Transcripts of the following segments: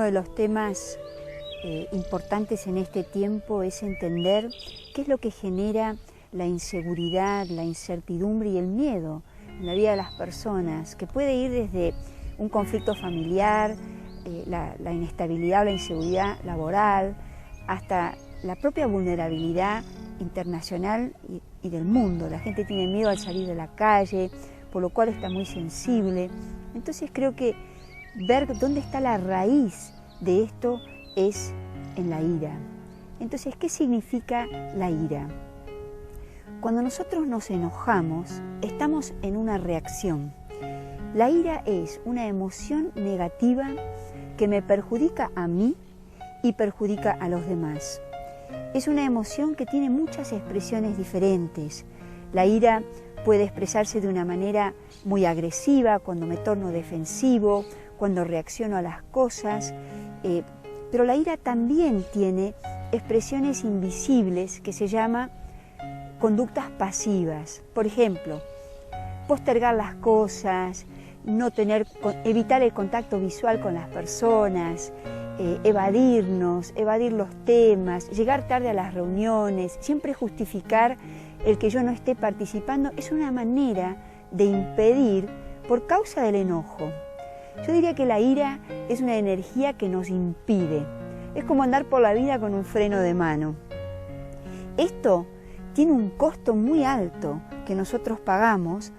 uno de los temas importantes en este tiempo es entender qué es lo que genera la inseguridad, la incertidumbre y el miedo en la vida de las personas, que puede ir desde un conflicto familiar, la inestabilidad o la inseguridad laboral, hasta la propia vulnerabilidad internacional y del mundo. La gente tiene miedo al salir de la calle, por lo cual está muy sensible. Entonces creo que ver dónde está la raíz de esto es en la ira. Entonces, ¿qué significa la ira? Cuando nosotros nos enojamos, estamos en una reacción. La ira es una emoción negativa que me perjudica a mí y perjudica a los demás. Es una emoción que tiene muchas expresiones diferentes. La ira puede expresarse de una manera muy agresiva, cuando me torno defensivo, cuando reacciono a las cosas, pero la ira también tiene expresiones invisibles que se llaman conductas pasivas. Por ejemplo, postergar las cosas, evitar el contacto visual con las personas, evadir los temas, llegar tarde a las reuniones, siempre justificar el que yo no esté participando, es una manera de impedir por causa del enojo. Yo diría que la ira es una energía que nos impide. Es como andar por la vida con un freno de mano. Esto tiene un costo muy alto que nosotros pagamos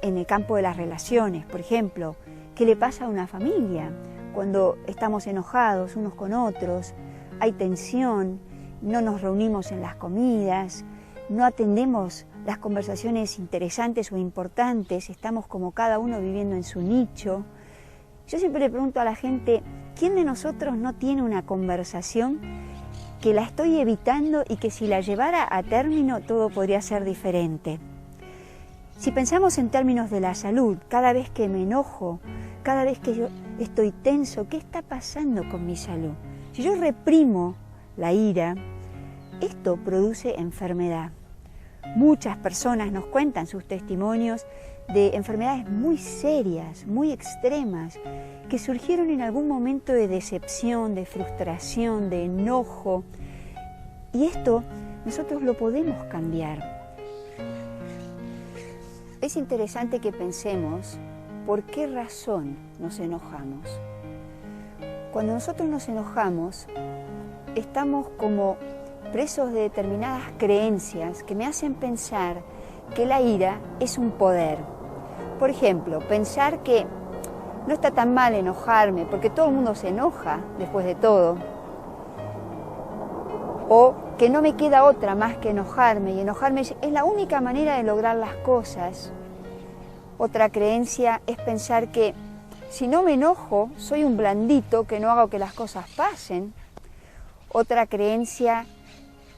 en el campo de las relaciones. Por ejemplo, ¿qué le pasa a una familia cuando estamos enojados unos con otros? Hay tensión, no nos reunimos en las comidas, no atendemos las conversaciones interesantes o importantes, estamos como cada uno viviendo en su nicho. Yo siempre le pregunto a la gente, ¿quién de nosotros no tiene una conversación que la estoy evitando y que si la llevara a término todo podría ser diferente? Si pensamos en términos de la salud, cada vez que me enojo, cada vez que yo estoy tenso, ¿qué está pasando con mi salud? Si yo reprimo la ira, esto produce enfermedad. Muchas personas nos cuentan sus testimonios de enfermedades muy serias, muy extremas, que surgieron en algún momento de decepción, de frustración, de enojo. Y esto nosotros lo podemos cambiar. Es interesante que pensemos por qué razón nos enojamos. Cuando nosotros nos enojamos, estamos como presos de determinadas creencias que me hacen pensar que la ira es un poder. Por ejemplo, pensar que no está tan mal enojarme, porque todo el mundo se enoja después de todo. O que no me queda otra más que enojarme, y enojarme es la única manera de lograr las cosas. Otra creencia es pensar que si no me enojo, soy un blandito que no hago que las cosas pasen. Otra creencia,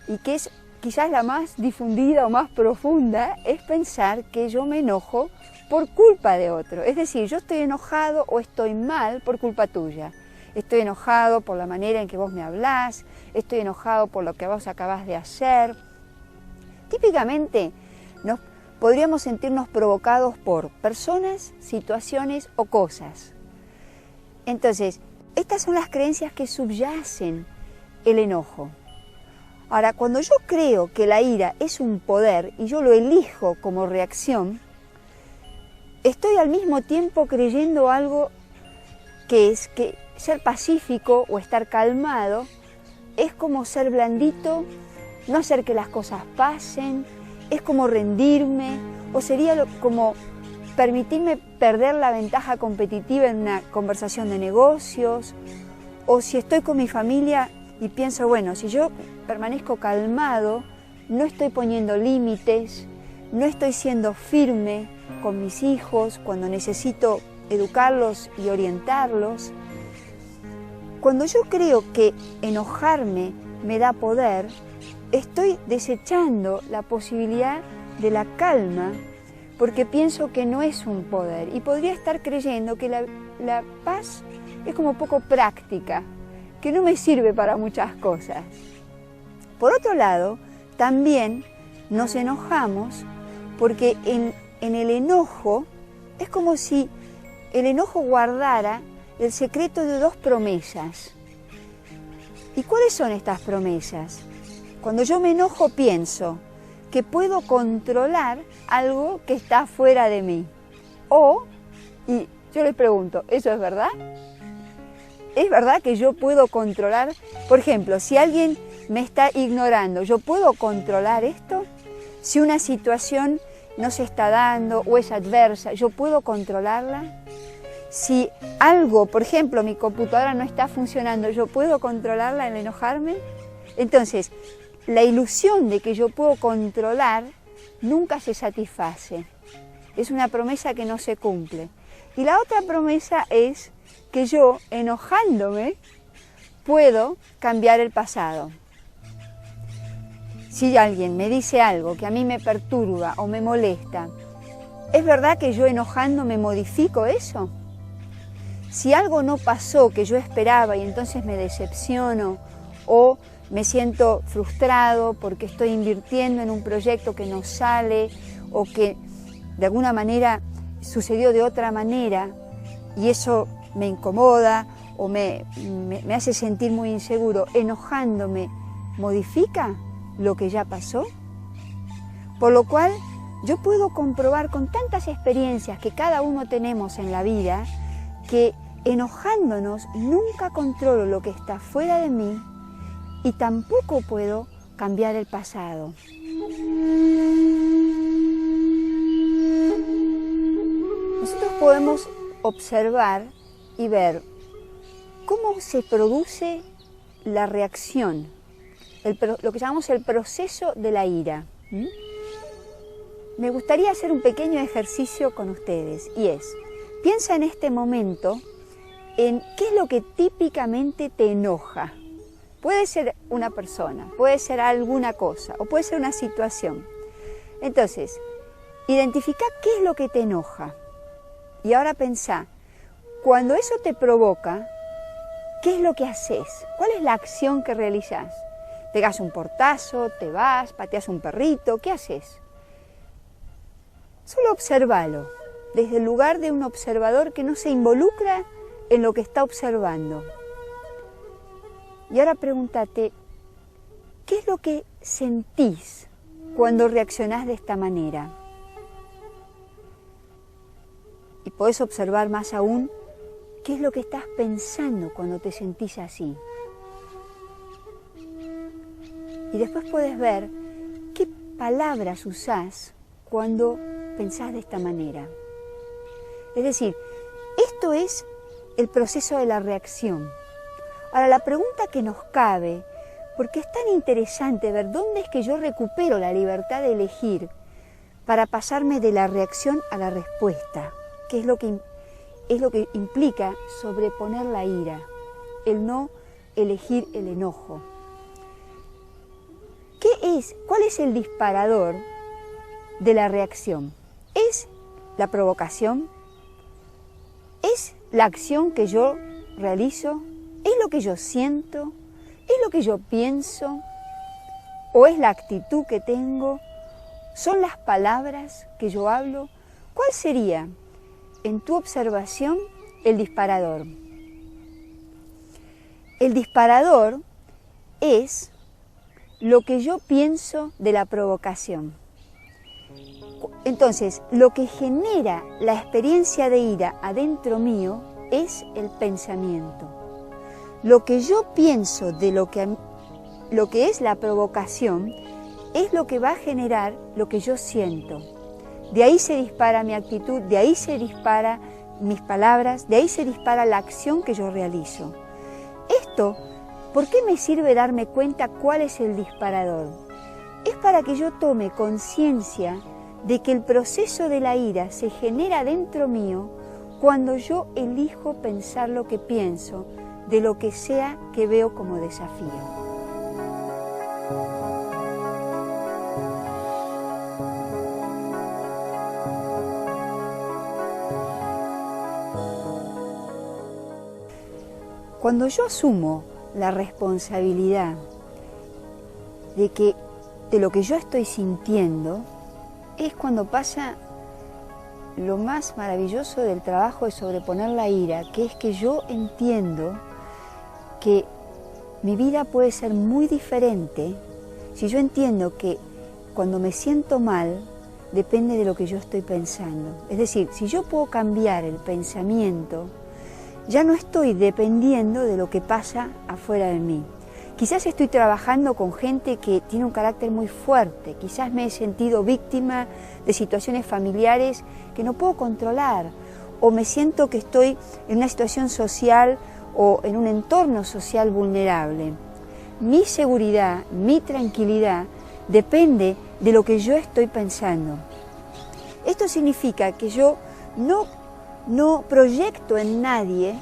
y que es quizás la más difundida o más profunda, es pensar que yo me enojo por culpa de otro. Es decir, yo estoy enojado o estoy mal por culpa tuya. Estoy enojado por la manera en que vos me hablás, estoy enojado por lo que vos acabás de hacer. Típicamente podríamos sentirnos provocados por personas, situaciones o cosas. Entonces, estas son las creencias que subyacen el enojo. Ahora, cuando yo creo que la ira es un poder y yo lo elijo como reacción, estoy al mismo tiempo creyendo algo que es que ser pacífico o estar calmado es como ser blandito, no hacer que las cosas pasen, es como rendirme, o sería como permitirme perder la ventaja competitiva en una conversación de negocios, o si estoy con mi familia y pienso, bueno, si yo permanezco calmado, no estoy poniendo límites, no estoy siendo firme con mis hijos cuando necesito educarlos y orientarlos. Cuando yo creo que enojarme me da poder, estoy desechando la posibilidad de la calma porque pienso que no es un poder y podría estar creyendo que la paz es como poco práctica, que no me sirve para muchas cosas. Por otro lado, también nos enojamos porque en el enojo es como si el enojo guardara el secreto de dos promesas. ¿Y cuáles son estas promesas? Cuando yo me enojo pienso que puedo controlar algo que está fuera de mí. Y yo les pregunto, ¿eso es verdad? ¿Es verdad que yo puedo controlar? Por ejemplo, si alguien me está ignorando, ¿yo puedo controlar esto? Si una situación no se está dando o es adversa, ¿yo puedo controlarla? Si algo, por ejemplo, mi computadora no está funcionando, ¿yo puedo controlarla al enojarme? Entonces, la ilusión de que yo puedo controlar nunca se satisface. Es una promesa que no se cumple. Y la otra promesa es que yo, enojándome, puedo cambiar el pasado. Si alguien me dice algo que a mí me perturba o me molesta, ¿es verdad que yo enojándome modifico eso? Si algo no pasó que yo esperaba y entonces me decepciono o me siento frustrado porque estoy invirtiendo en un proyecto que no sale o que de alguna manera sucedió de otra manera y eso me incomoda o me hace sentir muy inseguro, enojándome, ¿modifica lo que ya pasó? Por lo cual yo puedo comprobar con tantas experiencias que cada uno tenemos en la vida que enojándonos nunca controlo lo que está fuera de mí y tampoco puedo cambiar el pasado. Nosotros podemos observar y ver cómo se produce la reacción, lo que llamamos el proceso de la ira. Me gustaría hacer un pequeño ejercicio con ustedes y es, piensa en este momento en qué es lo que típicamente te enoja. Puede ser una persona, puede ser alguna cosa o puede ser una situación. Entonces, identifica qué es lo que te enoja. Y ahora pensá, cuando eso te provoca, ¿qué es lo que haces? ¿Cuál es la acción que realizás? ¿Pegas un portazo, te vas, pateas un perrito? ¿Qué haces? Solo obsérvalo, desde el lugar de un observador que no se involucra en lo que está observando. Y ahora pregúntate, ¿qué es lo que sentís cuando reaccionás de esta manera? Y podés observar más aún, ¿qué es lo que estás pensando cuando te sentís así? Y después podés ver qué palabras usás cuando pensás de esta manera. Es decir, esto es el proceso de la reacción. Ahora, la pregunta que nos cabe, porque es tan interesante ver dónde es que yo recupero la libertad de elegir para pasarme de la reacción a la respuesta, que es lo que implica sobreponer la ira, el no elegir el enojo. ¿Cuál es el disparador de la reacción? ¿Es la provocación? ¿Es la acción que yo realizo? ¿Es lo que yo siento? ¿Es lo que yo pienso? ¿O es la actitud que tengo? ¿Son las palabras que yo hablo? ¿Cuál sería, en tu observación, el disparador? El disparador es lo que yo pienso de la provocación. Entonces, lo que genera la experiencia de ira adentro mío es el pensamiento. Lo que yo pienso de lo que es la provocación es lo que va a generar lo que yo siento. De ahí se dispara mi actitud, de ahí se dispara mis palabras, de ahí se dispara la acción que yo realizo. Esto, ¿por qué me sirve darme cuenta cuál es el disparador? Es para que yo tome conciencia de que el proceso de la ira se genera dentro mío cuando yo elijo pensar lo que pienso, de lo que sea que veo como desafío. Cuando yo asumo la responsabilidad de lo que yo estoy sintiendo, es cuando pasa lo más maravilloso del trabajo de sobreponer la ira, que es que yo entiendo que mi vida puede ser muy diferente si yo entiendo que cuando me siento mal depende de lo que yo estoy pensando. Es decir, si yo puedo cambiar el pensamiento, ya no estoy dependiendo de lo que pasa afuera de mí. Quizás estoy trabajando con gente que tiene un carácter muy fuerte, quizás me he sentido víctima de situaciones familiares que no puedo controlar, o me siento que estoy en una situación social o en un entorno social vulnerable. Mi seguridad, mi tranquilidad depende de lo que yo estoy pensando. Esto significa que yo no proyecto en nadie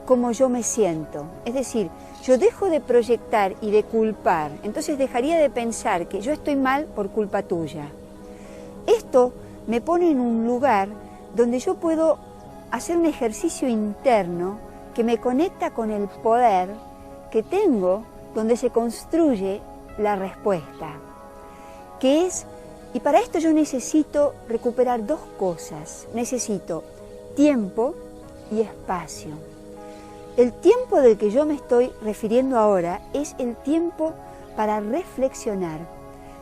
cómo yo me siento. Es decir, yo dejo de proyectar y de culpar, entonces dejaría de pensar que yo estoy mal por culpa tuya. Esto me pone en un lugar donde yo puedo hacer un ejercicio interno que me conecta con el poder que tengo, donde se construye la respuesta, que es, y para esto yo necesito recuperar dos cosas. Necesito tiempo y espacio. El tiempo del que yo me estoy refiriendo ahora es el tiempo para reflexionar.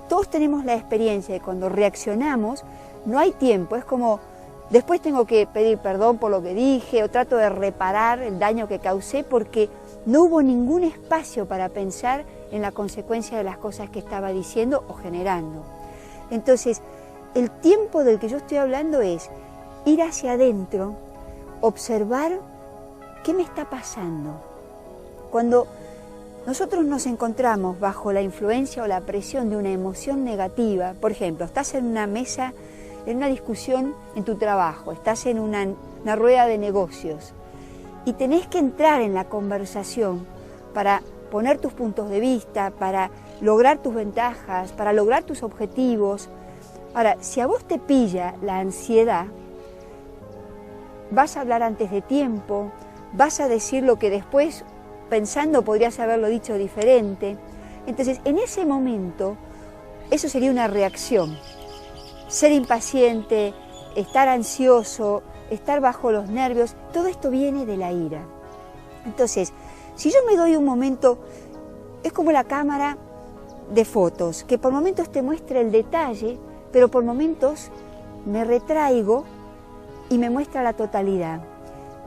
Todos tenemos la experiencia de cuando reaccionamos, no hay tiempo, es como después tengo que pedir perdón por lo que dije o trato de reparar el daño que causé porque no hubo ningún espacio para pensar en la consecuencia de las cosas que estaba diciendo o generando. Entonces, el tiempo del que yo estoy hablando es ir hacia adentro, observar qué me está pasando. Cuando nosotros nos encontramos bajo la influencia o la presión de una emoción negativa, por ejemplo, estás en una mesa, en una discusión en tu trabajo, estás en una rueda de negocios y tenés que entrar en la conversación para poner tus puntos de vista, para lograr tus ventajas, para lograr tus objetivos. Ahora, si a vos te pilla la ansiedad, vas a hablar antes de tiempo, vas a decir lo que después, pensando, podrías haberlo dicho diferente. Entonces, en ese momento, eso sería una reacción. Ser impaciente, estar ansioso, estar bajo los nervios, todo esto viene de la ira. Entonces, si yo me doy un momento, es como la cámara de fotos, que por momentos te muestra el detalle, pero por momentos me retraigo y me muestra la totalidad.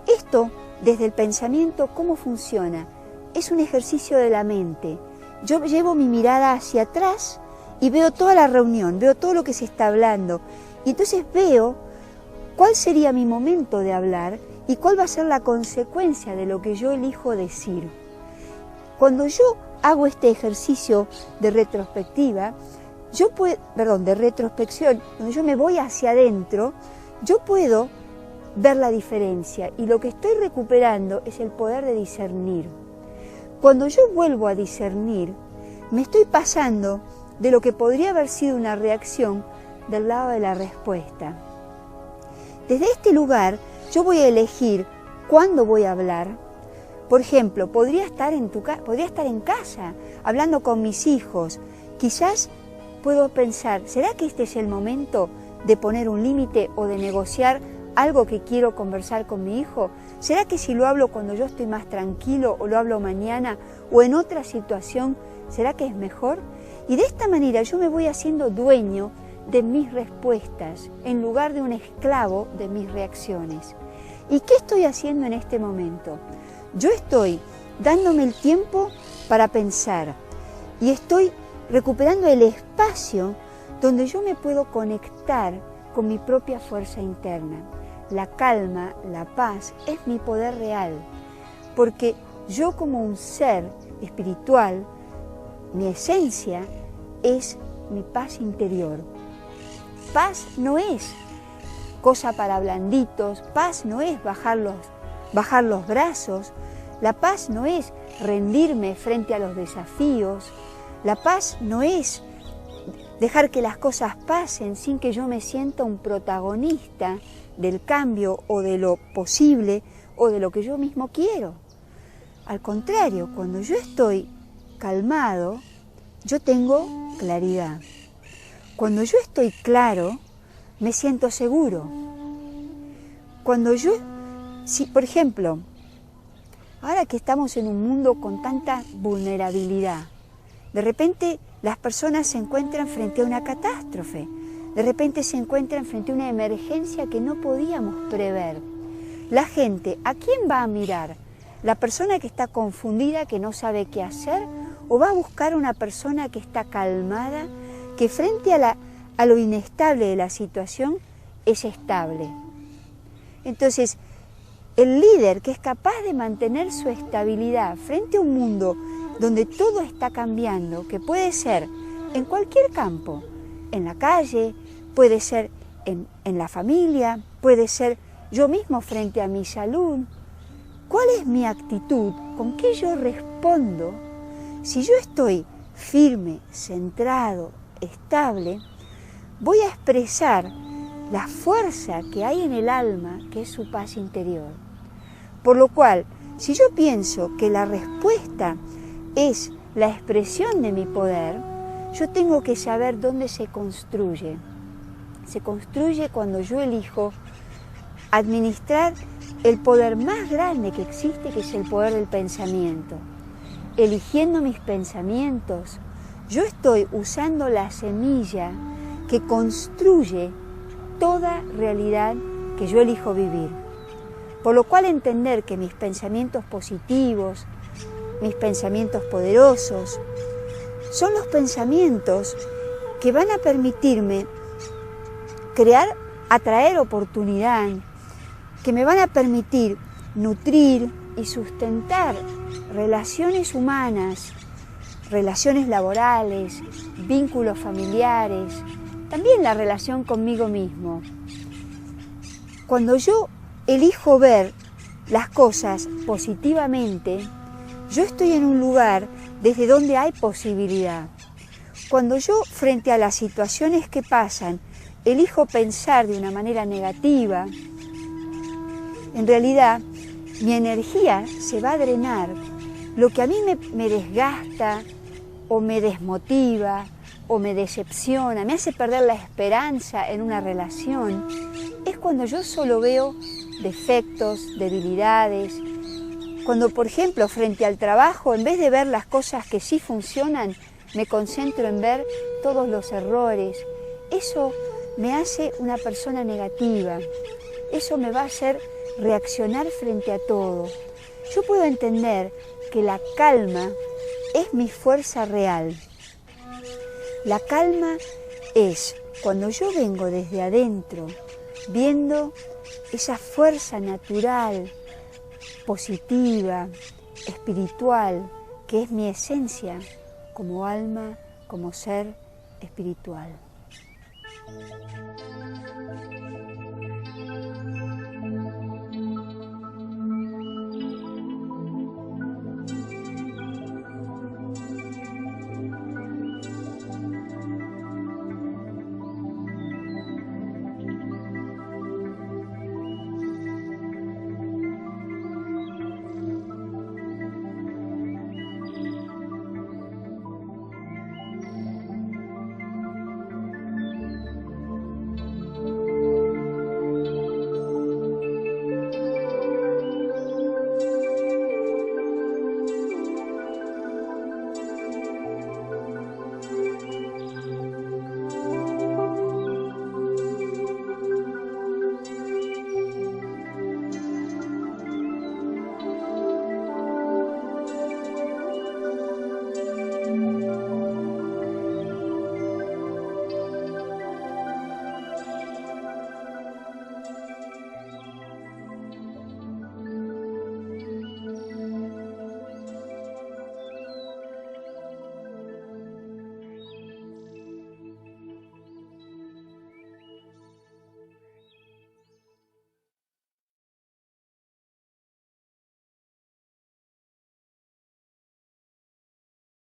Esto, desde el pensamiento, ¿cómo funciona? Es un ejercicio de la mente. Yo llevo mi mirada hacia atrás y veo toda la reunión, veo todo lo que se está hablando, y entonces veo cuál sería mi momento de hablar y cuál va a ser la consecuencia de lo que yo elijo decir. Cuando yo hago este ejercicio de retrospectiva, de retrospección, cuando yo me voy hacia adentro, yo puedo ver la diferencia y lo que estoy recuperando es el poder de discernir. Cuando yo vuelvo a discernir, me estoy pasando de lo que podría haber sido una reacción del lado de la respuesta. Desde este lugar yo voy a elegir cuándo voy a hablar. Por ejemplo, podría estar en casa, hablando con mis hijos. Quizás puedo pensar, ¿será que este es el momento de poner un límite o de negociar algo que quiero conversar con mi hijo? ¿Será que si lo hablo cuando yo estoy más tranquilo o lo hablo mañana o en otra situación, será que es mejor? Y de esta manera yo me voy haciendo dueño de mis respuestas en lugar de un esclavo de mis reacciones. ¿Y qué estoy haciendo en este momento? Yo estoy dándome el tiempo para pensar y estoy recuperando el espacio donde yo me puedo conectar con mi propia fuerza interna. La calma, la paz es mi poder real, porque yo como un ser espiritual, mi esencia es mi paz interior. Paz no es cosa para blanditos, paz no es bajar los brazos, la paz no es rendirme frente a los desafíos, la paz no es dejar que las cosas pasen sin que yo me sienta un protagonista del cambio o de lo posible o de lo que yo mismo quiero. Al contrario, cuando yo estoy calmado, yo tengo claridad. Cuando yo estoy claro, me siento seguro. Cuando yo, si por ejemplo, ahora que estamos en un mundo con tanta vulnerabilidad, de repente las personas se encuentran frente a una catástrofe, de repente se encuentran frente a una emergencia que no podíamos prever. La gente, ¿a quién va a mirar? ¿La persona que está confundida, que no sabe qué hacer? ¿O va a buscar una persona que está calmada, que frente a lo inestable de la situación es estable? Entonces, el líder que es capaz de mantener su estabilidad frente a un mundo donde todo está cambiando, que puede ser en cualquier campo, en la calle, puede ser en la familia, puede ser yo mismo frente a mi salud. ¿Cuál es mi actitud? ¿Con qué yo respondo? Si yo estoy firme, centrado, estable, voy a expresar la fuerza que hay en el alma, que es su paz interior. Por lo cual, si yo pienso que la respuesta es la expresión de mi poder, yo tengo que saber dónde se construye. Se construye cuando yo elijo administrar el poder más grande que existe, que es el poder del pensamiento. Eligiendo mis pensamientos, yo estoy usando la semilla que construye toda realidad que yo elijo vivir. Por lo cual entender que mis pensamientos positivos, mis pensamientos poderosos, son los pensamientos que van a permitirme crear, atraer oportunidad, que me van a permitir nutrir y sustentar relaciones humanas, relaciones laborales, vínculos familiares, también la relación conmigo mismo. Cuando yo elijo ver las cosas positivamente, yo estoy en un lugar desde donde hay posibilidad. Cuando yo, frente a las situaciones que pasan, elijo pensar de una manera negativa, en realidad mi energía se va a drenar. Lo que a mí me desgasta o me desmotiva o me decepciona, me hace perder la esperanza en una relación, es cuando yo solo veo defectos, debilidades. Cuando, por ejemplo, frente al trabajo, en vez de ver las cosas que sí funcionan, me concentro en ver todos los errores. Eso me hace una persona negativa. Eso me va a hacer reaccionar frente a todo. Yo puedo entender que la calma es mi fuerza real. La calma es cuando yo vengo desde adentro, viendo esa fuerza natural, positiva, espiritual, que es mi esencia como alma, como ser espiritual.